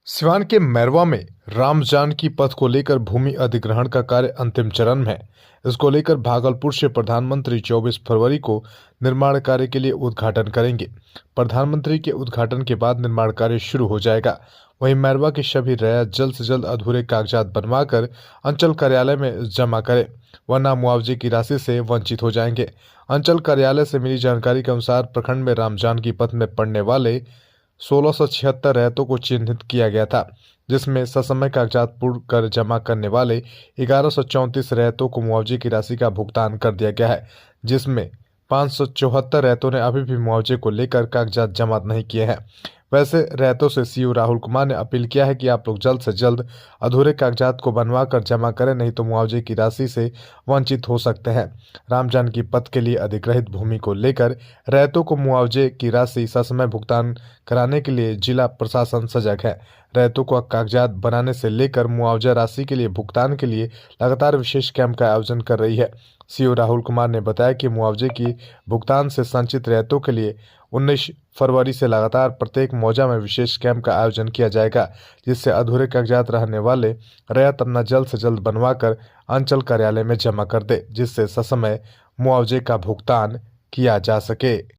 सिवान के मैरवा में राम जानकी पथ को लेकर भूमि अधिग्रहण का कार्य अंतिम चरण में है। इसको लेकर भागलपुर से प्रधानमंत्री 24 फरवरी को निर्माण कार्य के लिए उद्घाटन करेंगे। प्रधानमंत्री के उद्घाटन के बाद निर्माण कार्य शुरू हो जाएगा। वहीं मैरवा के सभी रैयत जल्द से जल्द अधूरे कागजात बनवाकर अंचल कार्यालय में जमा करें, वरना मुआवजे की राशि से वंचित हो जाएंगे। अंचल कार्यालय से मिली जानकारी के अनुसार प्रखंड में राम जानकी पथ में पड़ने वाले 1676 रैयतों को चिन्हित किया गया था, जिसमें ससमय कागजात पूर्ण कर जमा करने वाले 1134 रैयतों को मुआवजे की राशि का भुगतान कर दिया गया है, जिसमें 574 रैयतों ने अभी भी मुआवजे को लेकर कागजात जमा नहीं किए हैं। वैसे रैयतों से सीओ राहुल कुमार ने अपील किया है कि आप लोग जल्द से जल्द अधूरे कागजात को बनवा कर जमा करें, नहीं तो मुआवजे की राशि से वंचित हो सकते हैं। राम जानकी पथ के लिए अधिग्रहित भूमि को लेकर रैयतों को मुआवजे की राशि ससमय भुगतान कराने के लिए जिला प्रशासन सजग है। रैयतों को कागजात बनाने से लेकर मुआवजा राशि के लिए भुगतान के लिए लगातार विशेष कैंप का आयोजन कर रही है। सीओ राहुल कुमार ने बताया कि मुआवजे की भुगतान से संचित रैयतों के लिए 19 फरवरी से लगातार प्रत्येक मौजा में विशेष कैंप का आयोजन किया जाएगा, जिससे अधूरे कागजात रहने वाले रैयत अपना जल्द से जल्द बनवाकर अंचल कार्यालय में जमा कर दे, जिससे ससमय मुआवजे का भुगतान किया जा सके।